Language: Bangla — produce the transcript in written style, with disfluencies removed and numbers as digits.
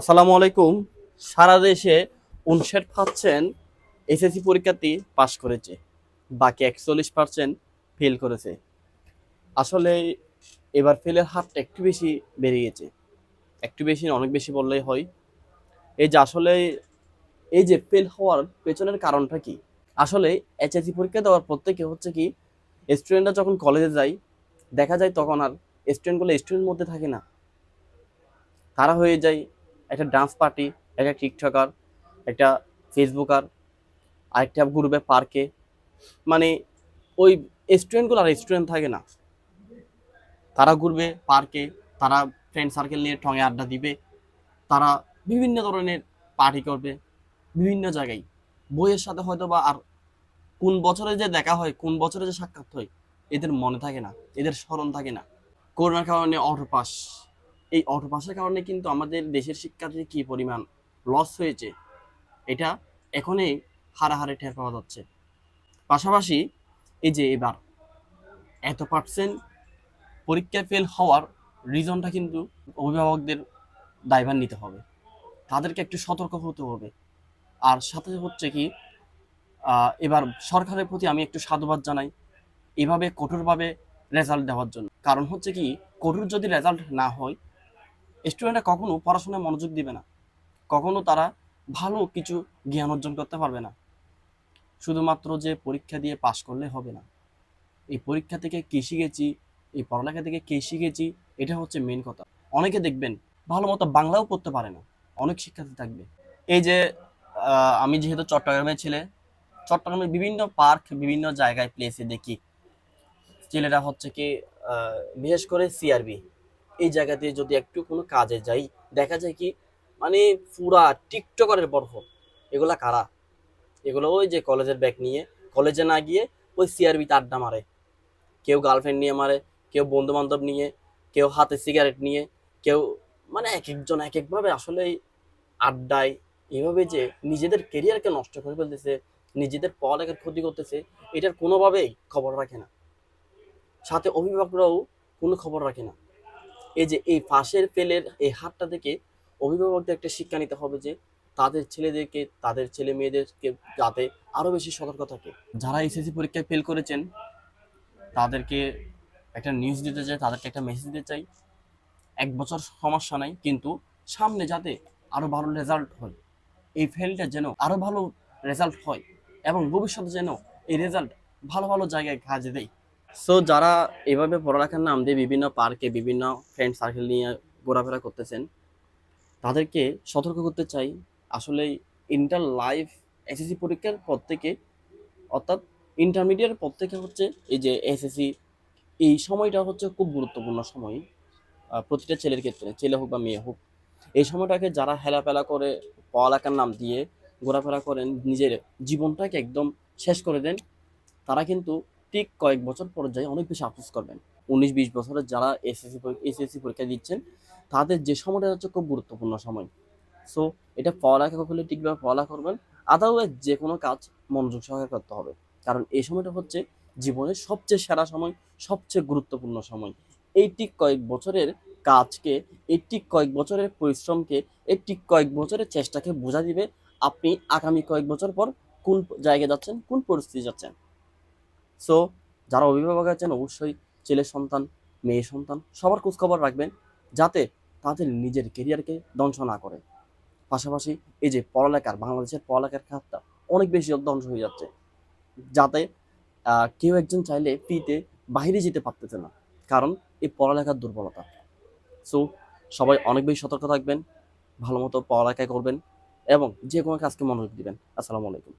আসসালামু আলাইকুম। সারা দেশে 59% এসএসসি পরীক্ষার্থী পাশ করেছে, বাকি 41% ফেল করেছে। আসলে এবার ফেলের হারটা একটু বেশি বেড়ে গেছে, একটু বেশি না, অনেক বেশি বললেই হয়। এই যে আসলে এই যে ফেল হওয়ার পেছনের কারণটা কি? আসলে এইচএসসি পরীক্ষা দেওয়ার পর থেকে হচ্ছে কি, স্টুডেন্টরা যখন কলেজে যায় দেখা যায় তখন আর স্টুডেন্টগুলো স্টুডেন্টের মধ্যে থাকে না, তারা হয়ে যায় একটা ডান্স পার্টি, একটা টিকটকার, একটা ফেসবুকার, আরেকটা গ্রুপে পার্কে। মানে ওই স্টুডেন্টগুলো আর স্টুডেন্ট থাকে না, তারা ঘুরবে পার্কে, তারা ফ্রেন্ড সার্কেল নিয়ে ঠঙে আড্ডা দিবে, তারা বিভিন্ন ধরনের পার্টি করবে বিভিন্ন জায়গায়। বইয়ের সাথে হয়তো বা আর কোন বছরে যে দেখা হয়, কোন বছরে যে সাক্ষাৎ হয় এদের মনে থাকে না, এদের স্মরণ থাকে না। করোনার কারণে অটো পাস, এই অটো পাসের কারণে কিন্তু আমাদের দেশের শিক্ষার্থী কি পরিমাণ লস হয়েছে এটা এখনই হারে টের পাওয়া যাচ্ছে। পাশাপাশি এই যে এবার এত পার্সেন্ট পরীক্ষায় ফেল হওয়ার রিজনটা কিন্তু অভিভাবকদের দায়ভার নিতে হবে, তাদেরকে একটু সতর্ক হতে হবে। আর সাথে হচ্ছে কি, এবার সরকারের প্রতি আমি একটু সাধুবাদ জানাই এভাবে কঠোরভাবে রেজাল্ট দেওয়ার জন্য। কারণ হচ্ছে কি, কঠোর যদি রেজাল্ট না হয় স্টুডেন্টরা কখনো পড়াশোনায় মনোযোগ দিবে না, কখনো তারা ভালো কিছু জ্ঞান অর্জন করতে পারবে না। শুধুমাত্র যে পরীক্ষা দিয়ে পাশ করলে হবে না, এই পরীক্ষা থেকে কি শিখেছি, এই পড়ালেখা থেকে কি শিখেছি, এটা হচ্ছে মেন কথা। অনেকে দেখবেন ভালো মতো বাংলাও পড়তে পারে না, অনেক শিক্ষার্থী থাকবে। এই যে আমি যেহেতু চট্টগ্রামের ছেলে, চট্টগ্রামের বিভিন্ন পার্ক, বিভিন্ন জায়গায় প্লেসে দেখি ছেলেরা হচ্ছে কি, বিশেষ করে সিআরবি এই জায়গাতে যদি একটু কোনো কাজে যাই দেখা যায় কি, মানে পুরা টিকটকারের বরফ। এগুলা কারা? এগুলো ওই যে কলেজের ব্যাগ নিয়ে কলেজে না গিয়ে ওই সিআরবিতে আড্ডা মারে, কেউ গার্লফ্রেন্ড নিয়ে মারে, কেউ বন্ধু বান্ধব নিয়ে, কেউ হাতে সিগারেট নিয়ে, কেউ মানে এক একজন এক একভাবে আসলে আড্ডায় এভাবে যে নিজেদের কেরিয়ারকে নষ্ট করে ফেলতেছে, নিজেদের পড়ালেখার ক্ষতি করতেছে, এটার কোনোভাবেই খবর রাখে না। সাথে অভিভাবকরাও কোনো খবর রাখে না। এই যে এই পাশের ফেলের এই হারটা থেকে অভিভাবকদের একটা শিক্ষা নিতে হবে যে তাদের ছেলেদেরকে, তাদের ছেলে মেয়েদেরকে যাতে আরো বেশি সতর্ক থাকে। যারা এসএসসি পরীক্ষায় ফেল করেছেন তাদেরকে একটা নিউজ দিতে চাই, তাদেরকে একটা মেসেজ দিতে চাই, 1 বছর সমস্যা নাই, কিন্তু সামনে যাতে আরো ভালো রেজাল্ট হয়, এই ফেলটা যেন আরো ভালো রেজাল্ট হয়, এবং ভবিষ্যতে যেন এই রেজাল্ট ভালো ভালো জায়গায় কাজে দেয়। সো যারা এভাবে পড়ালেখার নাম দিয়ে বিভিন্ন পার্কে, বিভিন্ন ফ্রেন্ড সার্কেল নিয়ে ঘোরাফেরা করতেছেন তাদেরকে সতর্ক করতে চাই। আসলে ইন্টার লাইফ এসএসসি পরীক্ষার পর থেকে, অর্থাৎ ইন্টারমিডিয়েট পর থেকে হচ্ছে এই যে এসএসসি, এই সময়টা হচ্ছে খুব গুরুত্বপূর্ণ সময়। প্রতিটা ছেলের ক্ষেত্রে, ছেলে হোক বা মেয়ে হোক, এই সময়টাকে যারা হেলাফেলা করে পড়ালেখার নাম দিয়ে ঘোরাফেরা করেন, নিজের জীবনটাকে একদম শেষ করে দেন, তারা কিন্তু ঠিক কয়েক বছর পরে যায় অনেক বেশি আফসোস করবেন। 19-20 বছরের যারা এসএসসি পরীক্ষা দিচ্ছেন তাদের যে সময়টা হচ্ছে খুব গুরুত্বপূর্ণ সময়। সো এটা পড়ালেখা করলে ঠিকভাবে পড়ালেখা করবেন, আদারওয়াইজ যে কোনো কাজ মনোযোগ সহকারে করতে হবে। কারণ এই সময়টা হচ্ছে জীবনের সবচেয়ে সেরা সময়, সবচেয়ে গুরুত্বপূর্ণ সময়। এই ঠিক কয়েক বছরের কাজকে, এই ঠিক কয়েক বছরের পরিশ্রমকে, এই ঠিক কয়েক বছরের চেষ্টাকে বোঝা দিবে আপনি আগামী কয়েক বছর পর কোন জায়গায় যাচ্ছেন, কোন পরিস্থিতি যাচ্ছেন। সো যারা অভিভাবক আছেন অবশ্যই ছেলে সন্তান, মেয়ে সন্তান সবার খোঁজ খবর রাখবেন, যাতে তাদের নিজের কেরিয়ারকে ধ্বংস না করে। পাশাপাশি এই যে পড়ালেখার, বাংলাদেশের পড়ালেখার খাতটা অনেক বেশি ধ্বংস হয়ে যাচ্ছে, যাতে কেউ একজন চাইলে ফ্রিতে বাইরে যেতে পারতেছে না, কারণ এই পড়ালেখার দুর্বলতা। সো সবাই অনেক বেশি সতর্ক থাকবেন, ভালো মতো পড়ালেখা করবেন এবং যে কোনো কাজকে মনোযোগ দিবেন। আসসালামু আলাইকুম।